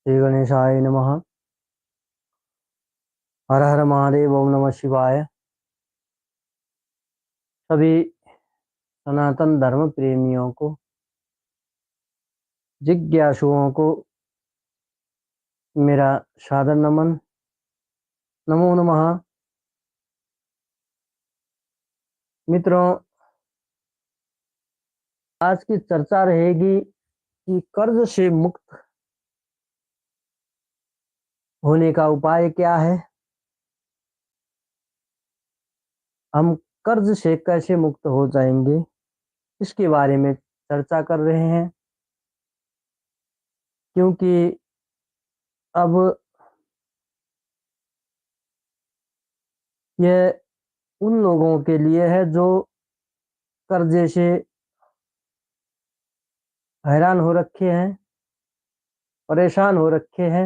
श्री गणेशाय नमः। हर हर महादेव, ओम नमः शिवाय। सभी सनातन धर्म प्रेमियों को, जिज्ञासुओं को मेरा सादर नमन। नमो नमः। मित्रों, आज की चर्चा रहेगी कि कर्ज से मुक्त होने का उपाय क्या है। हम कर्ज से कैसे मुक्त हो जाएंगे, इसके बारे में चर्चा कर रहे हैं। क्योंकि अब यह उन लोगों के लिए है जो कर्जे से हैरान हो रखे हैं, परेशान हो रखे हैं,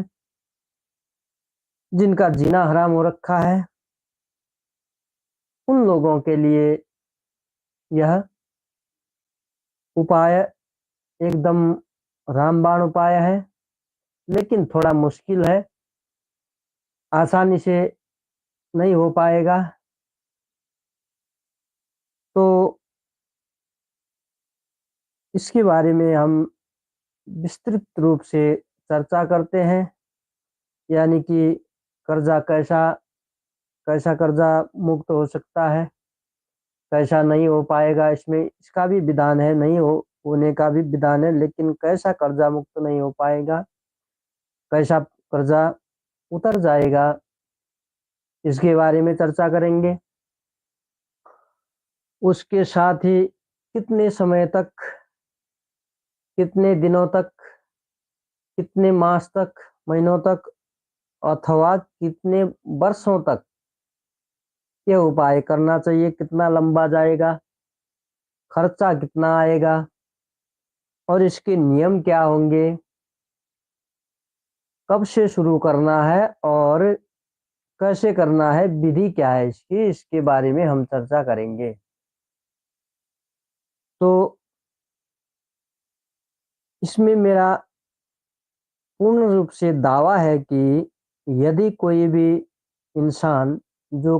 जिनका जीना हराम हो रखा है। उन लोगों के लिए यह उपाय एकदम रामबाण उपाय है, लेकिन थोड़ा मुश्किल है, आसानी से नहीं हो पाएगा। तो इसके बारे में हम विस्तृत रूप से चर्चा करते हैं। यानी कि कर्जा कैसा कैसा कर्जा मुक्त हो सकता है, कैसा नहीं हो पाएगा, इसमें इसका भी विधान है, नहीं हो होने का भी विधान है, लेकिन कैसा कर्जा मुक्त नहीं हो पाएगा, कैसा कर्जा उतर जाएगा, इसके बारे में चर्चा करेंगे। उसके साथ ही कितने समय तक, कितने दिनों तक, कितने मास तक, महीनों तक अथवा कितने वर्षों तक ये उपाय करना चाहिए, कितना लंबा जाएगा, खर्चा कितना आएगा और इसके नियम क्या होंगे, कब से शुरू करना है और कैसे करना है, विधि क्या है इसकी, इसके बारे में हम चर्चा करेंगे। तो इसमें मेरा पूर्ण रूप से दावा है कि यदि कोई भी इंसान जो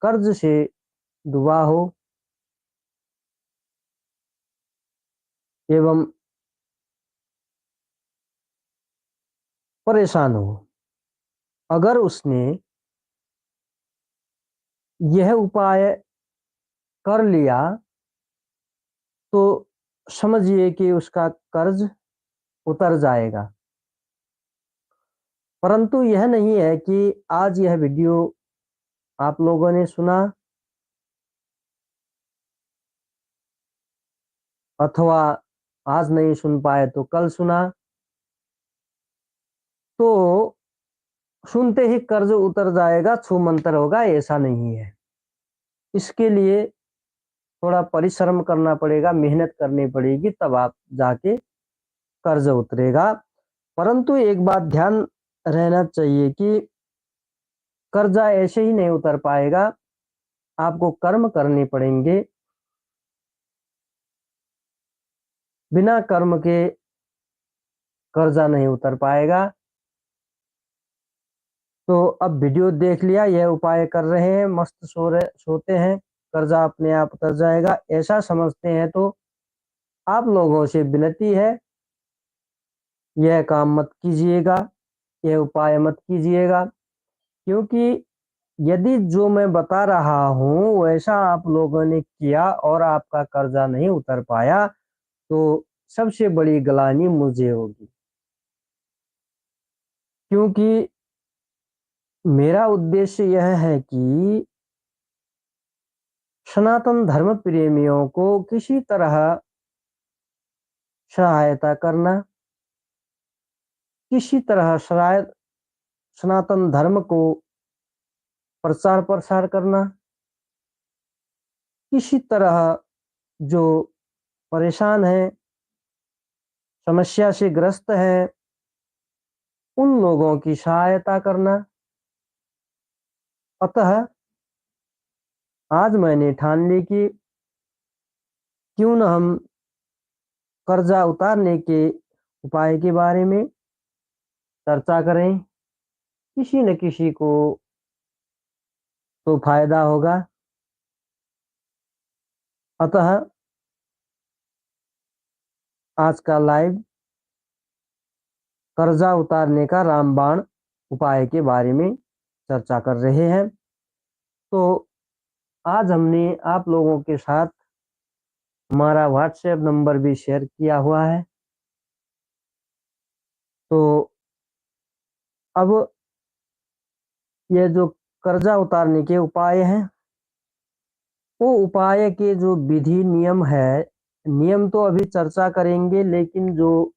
कर्ज से डूबा हो एवं परेशान हो, अगर उसने यह उपाय कर लिया तो समझिए कि उसका कर्ज उतर जाएगा। परंतु यह नहीं है कि आज यह वीडियो आप लोगों ने सुना अथवा आज नहीं सुन पाए तो कल सुना, तो सुनते ही कर्ज उतर जाएगा, छू मंतर होगा, ऐसा नहीं है। इसके लिए थोड़ा परिश्रम करना पड़ेगा, मेहनत करनी पड़ेगी, तब आप जाके कर्ज उतरेगा। परंतु एक बात ध्यान रहना चाहिए कि कर्जा ऐसे ही नहीं उतर पाएगा, आपको कर्म करने पड़ेंगे। बिना कर्म के कर्जा नहीं उतर पाएगा। तो अब वीडियो देख लिया, यह उपाय कर रहे हैं, मस्त सोते हैं, कर्जा अपने आप उतर जाएगा ऐसा समझते हैं, तो आप लोगों से विनती है, यह काम मत कीजिएगा, यह उपाय मत कीजिएगा। क्योंकि यदि जो मैं बता रहा हूं वैसा आप लोगों ने किया और आपका कर्जा नहीं उतर पाया, तो सबसे बड़ी गलानी मुझे होगी। क्योंकि मेरा उद्देश्य यह है कि सनातन धर्म प्रेमियों को किसी तरह सहायता करना, किसी तरह शायद सनातन धर्म को प्रचार प्रसार करना, किसी तरह जो परेशान है, समस्या से ग्रस्त है, उन लोगों की सहायता करना। अतः आज मैंने ठान ली कि क्यों न हम कर्जा उतारने के उपाय के बारे में चर्चा करें, किसी न किसी को तो फायदा होगा। अतः आज का लाइव कर्जा उतारने का रामबाण उपाय के बारे में चर्चा कर रहे हैं। तो आज हमने आप लोगों के साथ हमारा व्हाट्सएप नंबर भी शेयर किया हुआ है। तो अब ये जो कर्जा उतारने के उपाय हैं, वो उपाय के जो विधि नियम है, नियम तो अभी चर्चा करेंगे, लेकिन जो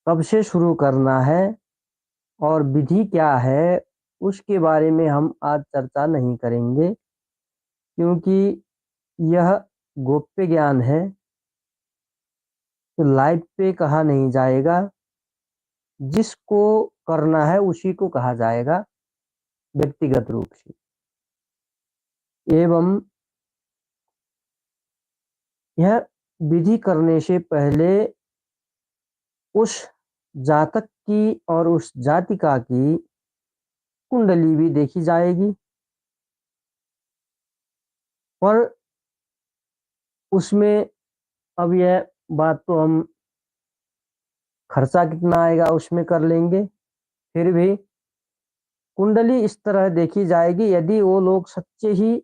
कब से शुरू करना है और विधि क्या है उसके बारे में हम आज चर्चा नहीं करेंगे, क्योंकि यह गोप्य ज्ञान है, तो लाइव पे कहा नहीं जाएगा। जिसको करना है उसी को कहा जाएगा व्यक्तिगत रूप से। एवं यह विधि करने से पहले उस जातक की और उस जातिका की कुंडली भी देखी जाएगी, और उसमें अब यह बात तो हम खर्चा कितना आएगा उसमें कर लेंगे, फिर भी कुंडली इस तरह देखी जाएगी। यदि वो लोग सच्चे ही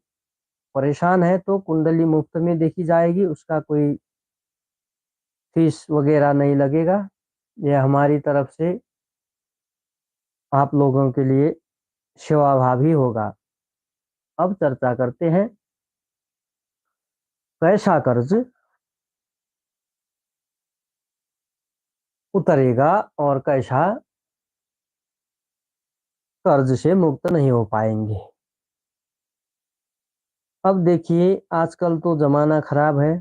परेशान है तो कुंडली मुफ्त में देखी जाएगी, उसका कोई फीस वगैरह नहीं लगेगा। यह हमारी तरफ से आप लोगों के लिए सेवाभावी होगा। अब चर्चा करते हैं कैसा कर्ज उतरेगा और कैसा कर्ज से मुक्त नहीं हो पाएंगे। अब देखिए, आजकल तो जमाना खराब है,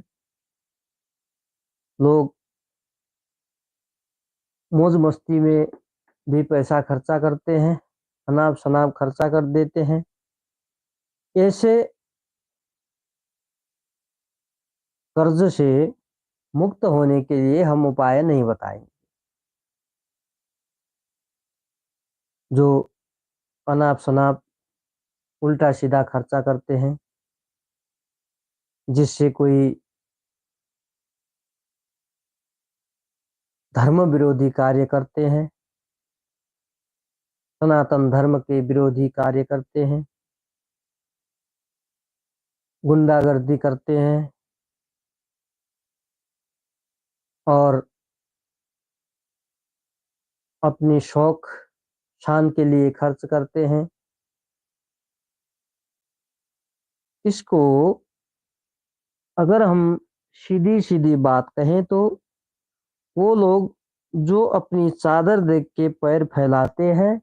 लोग मौज मस्ती में भी पैसा खर्चा करते हैं, अनाप शनाप खर्चा कर देते हैं। ऐसे कर्ज से मुक्त होने के लिए हम उपाय नहीं बताएंगे। जो अनाप शनाप उल्टा सीधा खर्चा करते हैं, जिससे कोई धर्म विरोधी कार्य करते हैं, सनातन धर्म के विरोधी कार्य करते हैं, गुंडागर्दी करते हैं और अपनी शौक शान के लिए खर्च करते हैं। इसको अगर हम सीधी सीधी बात कहें तो वो लोग जो अपनी चादर देख के पैर फैलाते हैं,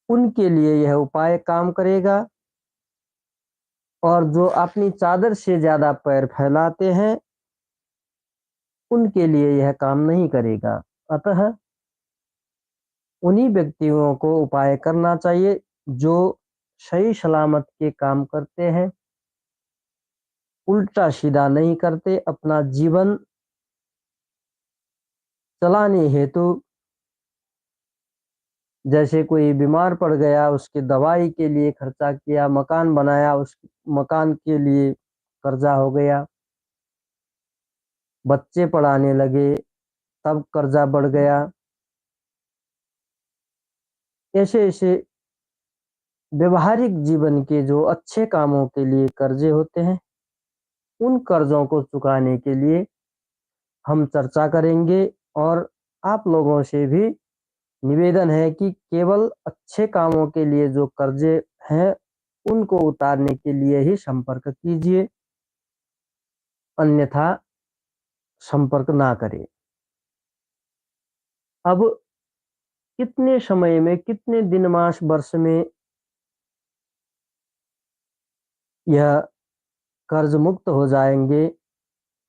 उनके लिए यह उपाय काम करेगा, और जो अपनी चादर से ज्यादा पैर फैलाते हैं उनके लिए यह काम नहीं करेगा। अतः उन्हीं व्यक्तियों को उपाय करना चाहिए जो सही सलामत के काम करते हैं, उल्टा सीधा नहीं करते। अपना जीवन चलाने हेतु, जैसे कोई बीमार पड़ गया उसकी दवाई के लिए खर्चा किया, मकान बनाया उस मकान के लिए कर्जा हो गया, बच्चे पढ़ाने लगे तब कर्जा बढ़ गया। ऐसे ऐसे व्यवहारिक जीवन के जो अच्छे कामों के लिए कर्जे होते हैं, उन कर्जों को चुकाने के लिए हम चर्चा करेंगे। और आप लोगों से भी निवेदन है कि केवल अच्छे कामों के लिए जो कर्जे हैं उनको उतारने के लिए ही संपर्क कीजिए, अन्यथा संपर्क ना करें। अब कितने समय में, कितने दिन मास वर्ष में यह कर्ज मुक्त हो जाएंगे,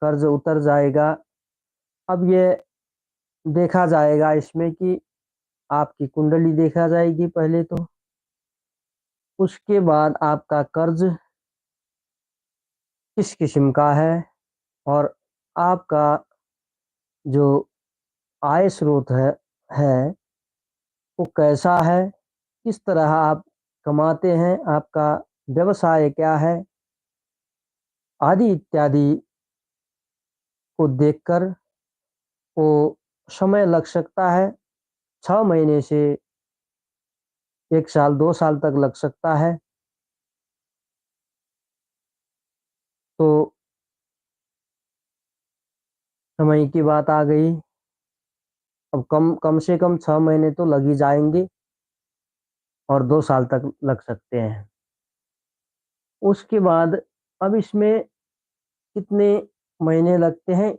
कर्ज उतर जाएगा, अब ये देखा जाएगा इसमें कि आपकी कुंडली देखा जाएगी पहले तो, उसके बाद आपका कर्ज किस किस्म का है और आपका जो आय स्रोत है वो कैसा है, किस तरह आप कमाते हैं, आपका व्यवसाय क्या है, आदि इत्यादि को देखकर वो समय लग सकता है। 6 महीने से 1 साल 2 साल तक लग सकता है। तो समय की बात आ गई। अब कम कम से कम 6 महीने तो लग ही जाएंगे और 2 साल तक लग सकते हैं। उसके बाद अब इसमें कितने महीने लगते हैं,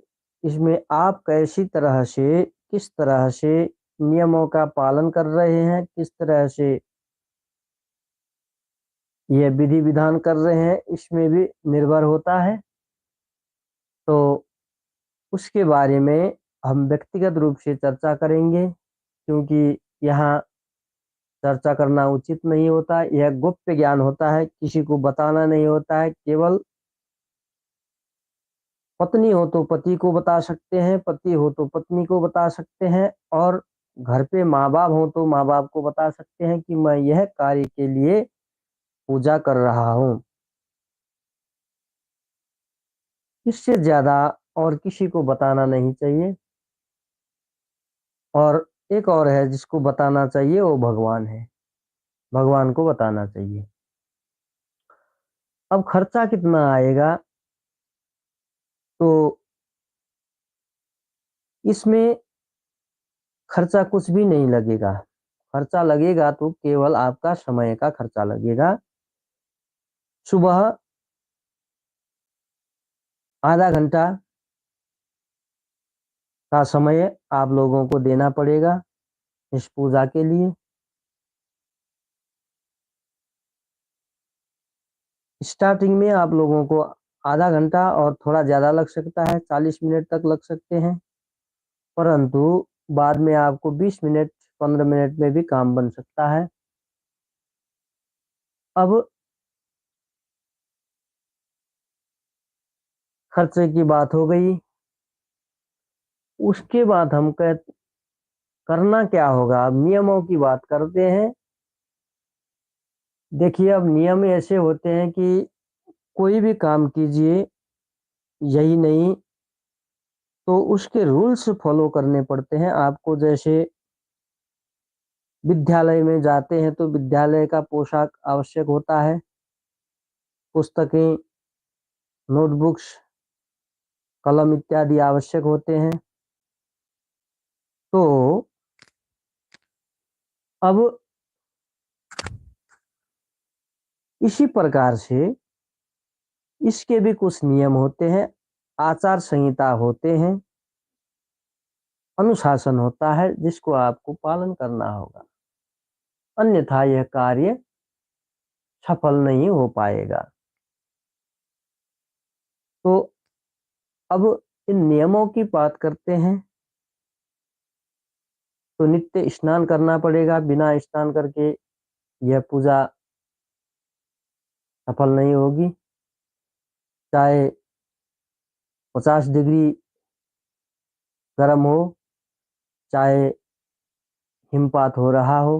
इसमें आप कैसी तरह से, किस तरह से नियमों का पालन कर रहे हैं, किस तरह से ये विधि विधान कर रहे हैं, इसमें भी निर्भर होता है। तो उसके बारे में हम व्यक्तिगत रूप से चर्चा करेंगे, क्योंकि यहाँ चर्चा करना उचित नहीं होता। यह गुप्त ज्ञान होता है, किसी को बताना नहीं होता है। केवल पत्नी हो तो पति को बता सकते हैं, पति हो तो पत्नी को बता सकते हैं, और घर पे माँ बाप हो तो माँ बाप को बता सकते हैं कि मैं यह कार्य के लिए पूजा कर रहा हूँ। इससे ज्यादा और किसी को बताना नहीं चाहिए। और एक और है जिसको बताना चाहिए, वो भगवान है, भगवान को बताना चाहिए। अब खर्चा कितना आएगा, तो इसमें खर्चा कुछ भी नहीं लगेगा। खर्चा लगेगा तो केवल आपका समय का खर्चा लगेगा। सुबह आधा घंटा का समय आप लोगों को देना पड़ेगा इस पूजा के लिए। स्टार्टिंग में आप लोगों को आधा घंटा और थोड़ा ज़्यादा लग सकता है, 40 मिनट तक लग सकते हैं, परंतु बाद में आपको 20 मिनट 15 मिनट में भी काम बन सकता है। अब खर्चे की बात हो गई। उसके बाद हम करना क्या होगा, अब नियमों की बात करते हैं। देखिए, अब नियम ऐसे होते हैं कि कोई भी काम कीजिए, यही नहीं तो उसके रूल्स फॉलो करने पड़ते हैं आपको। जैसे विद्यालय में जाते हैं तो विद्यालय का पोशाक आवश्यक होता है, पुस्तकें, नोटबुक्स, कलम इत्यादि आवश्यक होते हैं। तो अब इसी प्रकार से इसके भी कुछ नियम होते हैं, आचार संहिता होते हैं, अनुशासन होता है, जिसको आपको पालन करना होगा, अन्यथा यह कार्य सफल नहीं हो पाएगा। तो अब इन नियमों की बात करते हैं। तो नित्य स्नान करना पड़ेगा, बिना स्नान करके यह पूजा सफल नहीं होगी। चाहे 50 डिग्री गर्म हो, चाहे हिमपात हो रहा हो,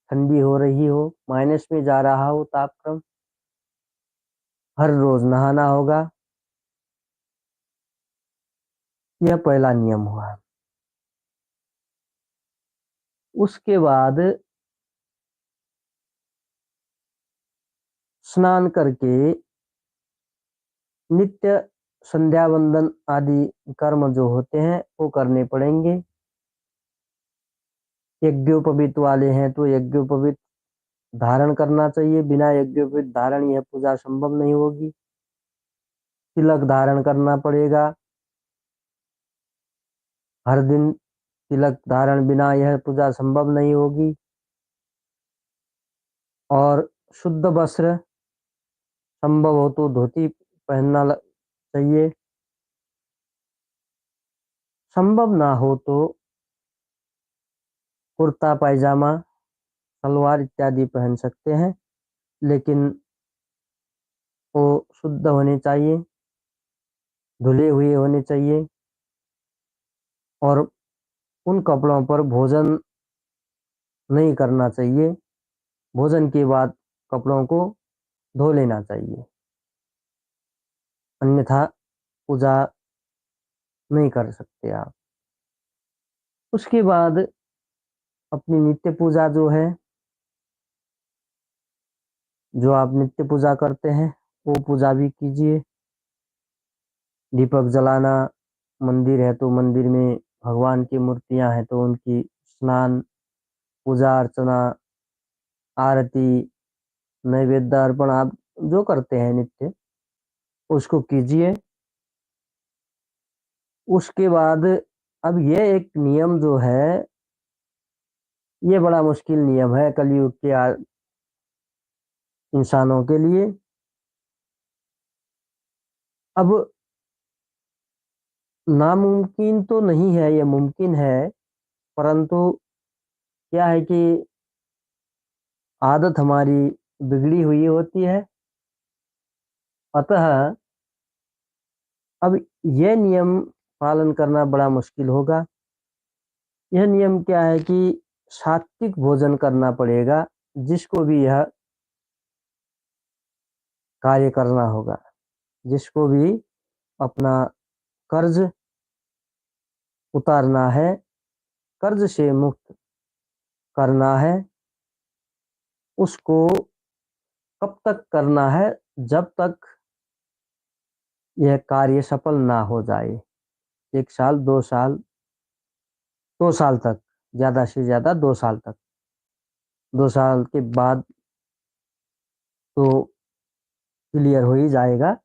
ठंडी हो रही हो, माइनस में जा रहा हो तापक्रम, हर रोज नहाना होगा। यह पहला नियम हुआ। उसके बाद स्नान करके नित्य संध्या वंदन आदि कर्म जो होते हैं वो करने पड़ेंगे। यज्ञोपवीत वाले हैं तो यज्ञोपवीत धारण करना चाहिए, बिना यज्ञोपवीत धारण यह पूजा संभव नहीं होगी। तिलक धारण करना पड़ेगा, हर दिन तिलक धारण बिना यह पूजा संभव नहीं होगी। और शुद्ध वस्त्र, संभव हो तो धोती पहनना चाहिए, संभव ना हो तो कुर्ता पायजामा सलवार इत्यादि पहन सकते हैं, लेकिन वो शुद्ध होने चाहिए, धुले हुए होने चाहिए। और उन कपड़ों पर भोजन नहीं करना चाहिए। भोजन के बाद कपड़ों को धो लेना चाहिए, अन्यथा पूजा नहीं कर सकते आप। उसके बाद अपनी नित्य पूजा जो है, जो आप नित्य पूजा करते हैं, वो पूजा भी कीजिए। दीपक जलाना, मंदिर है तो मंदिर में भगवान की मूर्तियां हैं तो उनकी स्नान, पूजा अर्चना, आरती, नैवेद्य अर्पण आप जो करते हैं नित्य, उसको कीजिए। उसके बाद अब ये एक नियम जो है, ये बड़ा मुश्किल नियम है कलयुग के इंसानों के लिए। अब नामुमकिन तो नहीं है, ये मुमकिन है, परंतु क्या है कि आदत हमारी बिगड़ी हुई होती है। अतः अब यह नियम पालन करना बड़ा मुश्किल होगा। यह नियम क्या है कि सात्विक भोजन करना पड़ेगा, जिसको भी यह कार्य करना होगा, जिसको भी अपना कर्ज उतारना है, कर्ज से मुक्त करना है, उसको कब तक करना है, जब तक यह कार्य सफल ना हो जाए। 1 साल, 2 साल, 2 साल तक, ज्यादा से ज्यादा 2 साल तक। 2 साल के बाद तो क्लियर हो ही जाएगा,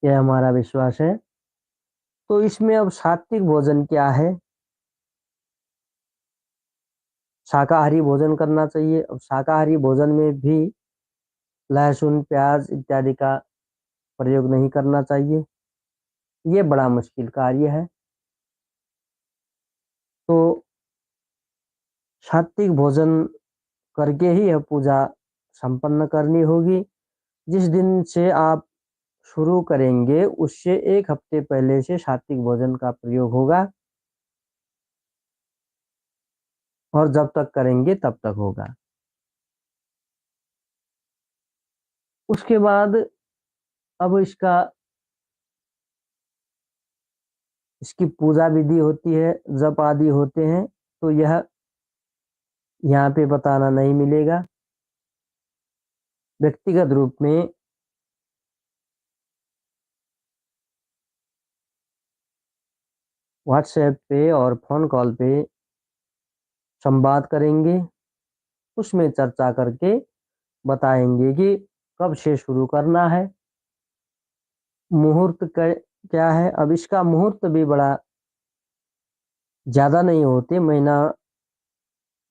यह हमारा विश्वास है। तो इसमें अब सात्विक भोजन क्या है, शाकाहारी भोजन करना चाहिए। अब शाकाहारी भोजन में भी लहसुन, प्याज इत्यादि का प्रयोग नहीं करना चाहिए, ये बड़ा मुश्किल कार्य है। तो सात्विक भोजन करके ही यह पूजा संपन्न करनी होगी। जिस दिन से आप शुरू करेंगे उससे 1 हफ्ते पहले से सात्विक भोजन का प्रयोग होगा, और जब तक करेंगे तब तक होगा। उसके बाद अब इसकी पूजा विधि होती है, जप आदि होते हैं, तो यह यहाँ पे बताना नहीं मिलेगा। व्यक्तिगत रूप में व्हाट्सएप पे और फोन कॉल पे संवाद करेंगे, उसमें चर्चा करके बताएंगे कि कब से शुरू करना है, मुहूर्त क्या है। अब इसका मुहूर्त भी बड़ा ज्यादा नहीं होते,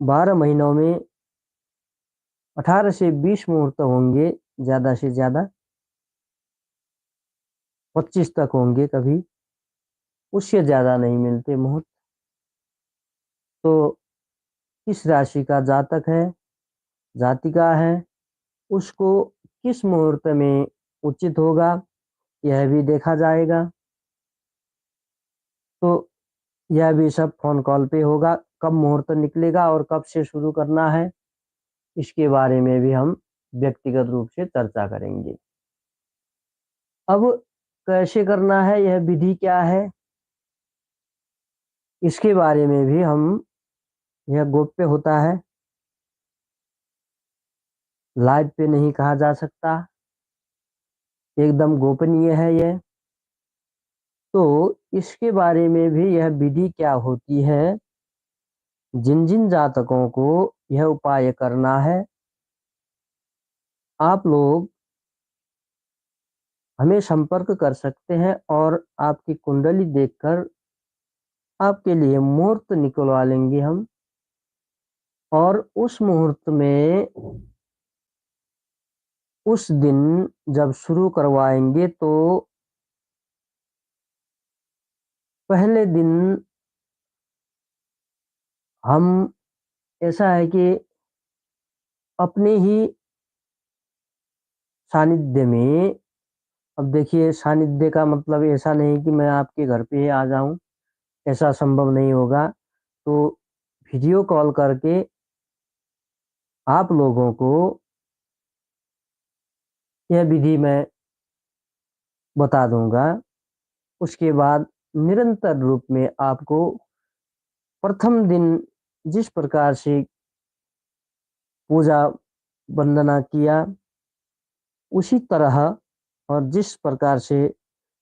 12 महीनों में 18 से 20 मुहूर्त होंगे, ज्यादा से ज्यादा 25 तक होंगे कभी, उससे ज्यादा नहीं मिलते मुहूर्त। तो किस राशि का जातक है, जातिका है, उसको किस मुहूर्त में उचित होगा, यह भी देखा जाएगा। तो यह भी सब फोन कॉल पे होगा, कब मुहूर्त निकलेगा और कब से शुरू करना है, इसके बारे में भी हम व्यक्तिगत रूप से चर्चा करेंगे। अब कैसे करना है, यह विधि क्या है, इसके बारे में भी हम, यह गोप्य होता है, लाइव पे नहीं कहा जा सकता, एकदम गोपनीय है यह। तो इसके बारे में भी, यह विधि क्या होती है, जिन जिन जातकों को यह उपाय करना है, आप लोग हमें संपर्क कर सकते हैं और आपकी कुंडली देखकर आपके लिए मुहूर्त निकलवा लेंगे हम। और उस मुहूर्त में, उस दिन जब शुरू करवाएंगे तो पहले दिन हम, ऐसा है कि अपने ही सानिध्य में, अब देखिए सानिध्य का मतलब ऐसा नहीं कि मैं आपके घर पे ही आ जाऊं, ऐसा संभव नहीं होगा, तो वीडियो कॉल करके आप लोगों को यह विधि मैं बता दूंगा। उसके बाद निरंतर रूप में आपको प्रथम दिन जिस प्रकार से पूजा वंदना किया, उसी तरह और जिस प्रकार से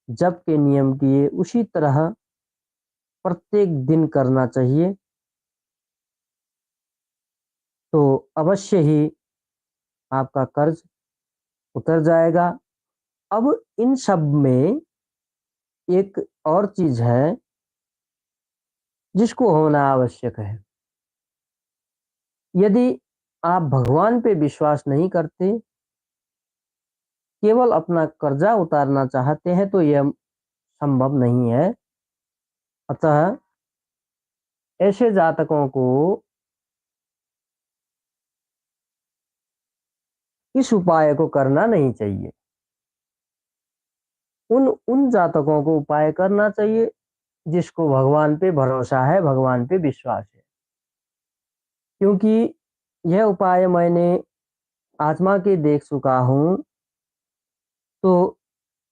जप के नियम किए, उसी तरह प्रत्येक दिन करना चाहिए। तो अवश्य ही आपका कर्ज उतर जाएगा। अब इन सब में एक और चीज है जिसको होना आवश्यक है। यदि आप भगवान पे विश्वास नहीं करते, केवल अपना कर्जा उतारना चाहते हैं, तो यह संभव नहीं है। अतः ऐसे जातकों को इस उपाय को करना नहीं चाहिए। उन उन जातकों को उपाय करना चाहिए जिसको भगवान पे भरोसा है, भगवान पे विश्वास है। क्योंकि यह उपाय मैंने आजमा के देख चुका हूँ, तो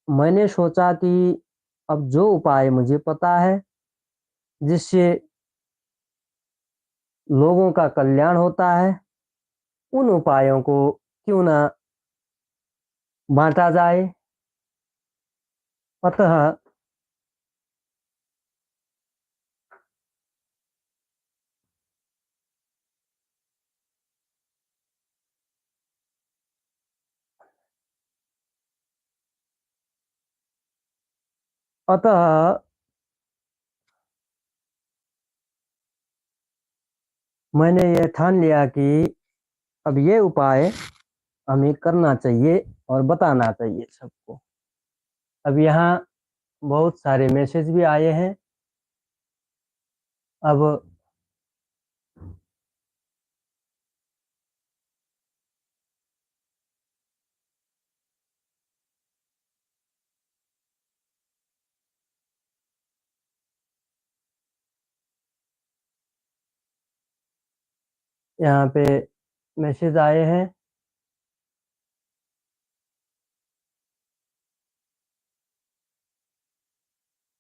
मैंने सोचा कि अब जो उपाय मुझे पता है जिससे लोगों का कल्याण होता है, उन उपायों को क्यों ना बांटा जाए। अतः अतः मैंने यह ठान लिया कि अब ये उपाय हमें करना चाहिए और बताना चाहिए सबको। अब यहाँ बहुत सारे मैसेज भी आए हैं। अब यहाँ पे मैसेज आए हैं।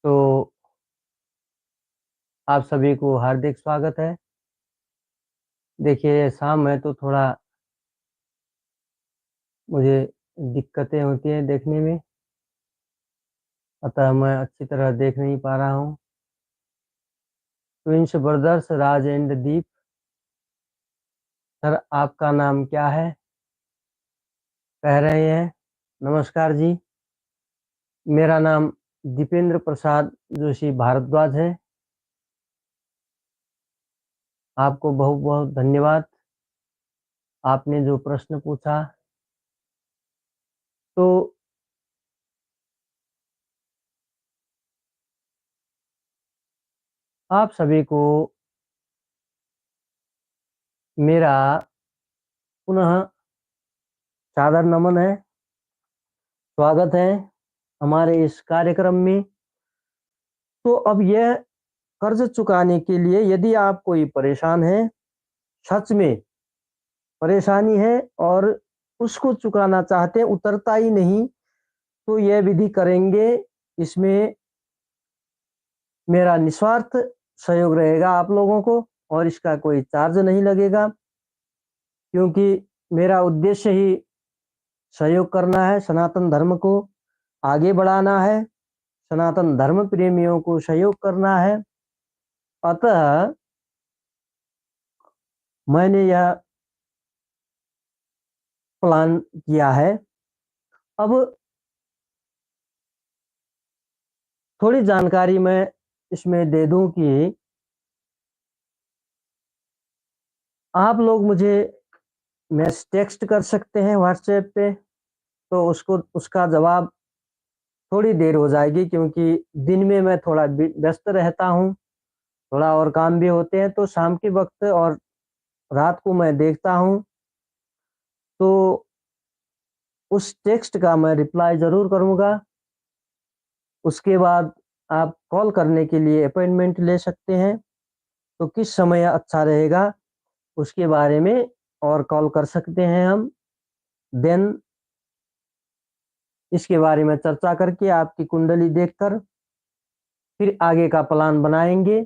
तो आप सभी को हार्दिक स्वागत है। देखिए शाम है तो थोड़ा मुझे दिक्कतें होती हैं देखने में, अतः मैं अच्छी तरह देख नहीं पा रहा हूँ। Twins brothers Raj and Deep, sir आपका नाम क्या है? कह रहे हैं नमस्कार जी, मेरा नाम दीपेंद्र प्रसाद जोशी भारद्वाज है। आपको बहुत बहुत धन्यवाद, आपने जो प्रश्न पूछा। तो आप सभी को मेरा पुनः सादर नमन है, स्वागत है हमारे इस कार्यक्रम में। तो अब यह कर्ज चुकाने के लिए यदि आप कोई परेशान है, सच में परेशानी है और उसको चुकाना चाहते हैं, उतरता ही नहीं, तो यह विधि करेंगे। इसमें मेरा निस्वार्थ सहयोग रहेगा आप लोगों को और इसका कोई चार्ज नहीं लगेगा, क्योंकि मेरा उद्देश्य ही सहयोग करना है, सनातन धर्म को आगे बढ़ाना है, सनातन धर्म प्रेमियों को सहयोग करना है। अतः मैंने यह प्लान किया है। अब थोड़ी जानकारी मैं इसमें दे दूं कि आप लोग मुझे टेक्स्ट कर सकते हैं व्हाट्सएप पे, तो उसको उसका जवाब थोड़ी देर हो जाएगी, क्योंकि दिन में मैं थोड़ा व्यस्त रहता हूँ, थोड़ा और काम भी होते हैं, तो शाम के वक्त और रात को मैं देखता हूँ, तो उस टेक्स्ट का मैं रिप्लाई जरूर करूँगा। उसके बाद आप कॉल करने के लिए अपॉइंटमेंट ले सकते हैं। तो किस समय अच्छा रहेगा उसके बारे में और कॉल कर सकते हैं हम। देन इसके बारे में चर्चा करके आपकी कुंडली देखकर फिर आगे का प्लान बनाएंगे।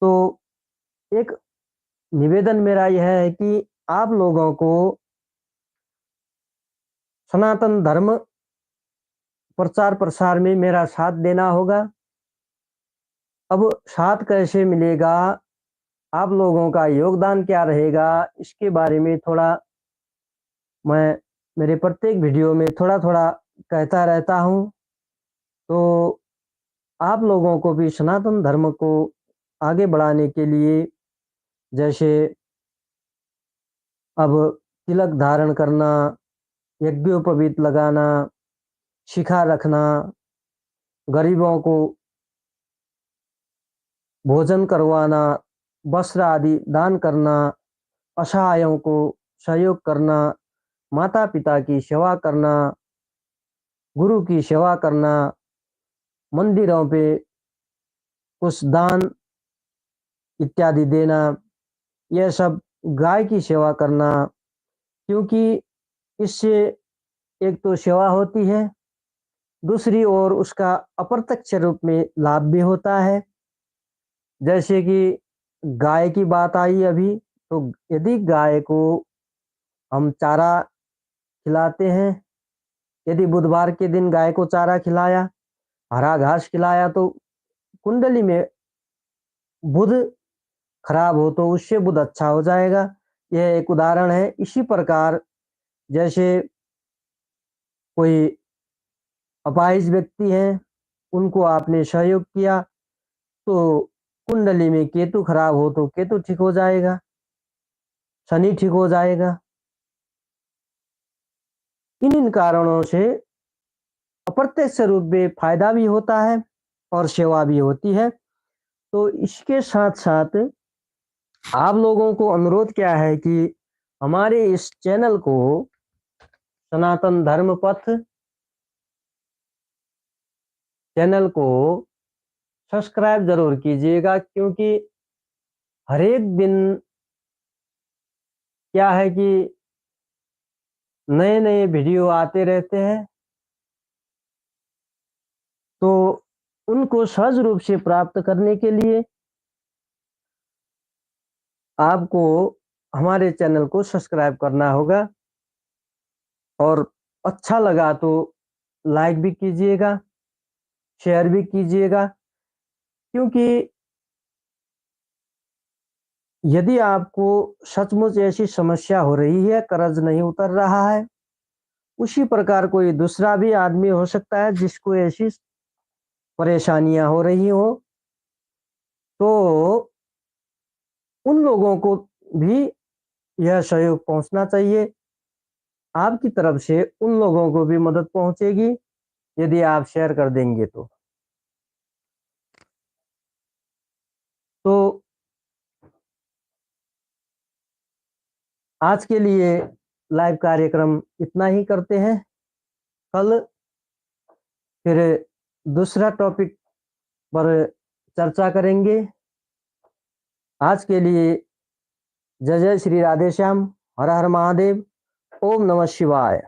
तो एक निवेदन मेरा यह है कि आप लोगों को सनातन धर्म प्रचार प्रसार में मेरा साथ देना होगा। अब साथ कैसे मिलेगा, आप लोगों का योगदान क्या रहेगा, इसके बारे में थोड़ा मैं मेरे प्रत्येक वीडियो में थोड़ा थोड़ा कहता रहता हूँ। तो आप लोगों को भी सनातन धर्म को आगे बढ़ाने के लिए, जैसे अब तिलक धारण करना, यज्ञोपवीत लगाना, शिखा रखना, गरीबों को भोजन करवाना, वस्त्र आदि दान करना, असहायों को सहयोग करना, माता पिता की सेवा करना, गुरु की सेवा करना, मंदिरों पे कुछ दान इत्यादि देना, यह सब गाय की सेवा करना। क्योंकि इससे एक तो सेवा होती है, दूसरी ओर उसका अप्रत्यक्ष रूप में लाभ भी होता है। जैसे कि गाय की बात आई अभी, तो यदि गाय को हम चारा खिलाते हैं, यदि बुधवार के दिन गाय को चारा खिलाया, हरा घास खिलाया, तो कुंडली में बुध खराब हो तो उससे बुध अच्छा हो जाएगा। यह एक उदाहरण है। इसी प्रकार जैसे कोई अपाहिज व्यक्ति हैं, उनको आपने सहयोग किया, तो कुंडली में केतु खराब हो तो केतु ठीक हो जाएगा, शनि ठीक हो जाएगा। इन कारणों से अप्रत्यक्ष रूप में फायदा भी होता है और सेवा भी होती है। तो इसके साथ साथ आप लोगों को अनुरोध क्या है कि हमारे इस चैनल को, सनातन धर्म पथ चैनल को सब्सक्राइब जरूर कीजिएगा। क्योंकि हर एक दिन क्या है कि नए नए वीडियो आते रहते हैं, तो उनको सहज रूप से प्राप्त करने के लिए आपको हमारे चैनल को सब्सक्राइब करना होगा। और अच्छा लगा तो लाइक भी कीजिएगा, शेयर भी कीजिएगा। क्योंकि यदि आपको सचमुच ऐसी समस्या हो रही है, कर्ज नहीं उतर रहा है, उसी प्रकार कोई दूसरा भी आदमी हो सकता है जिसको ऐसी परेशानियां हो रही हो, तो उन लोगों को भी यह सहयोग पहुंचना चाहिए। आपकी तरफ से उन लोगों को भी मदद पहुंचेगी यदि आप शेयर कर देंगे तो आज के लिए लाइव कार्यक्रम इतना ही करते हैं। कल फिर दूसरा टॉपिक पर चर्चा करेंगे। आज के लिए जय जय श्री राधे श्याम, हर हर महादेव, ओम नमः शिवाय।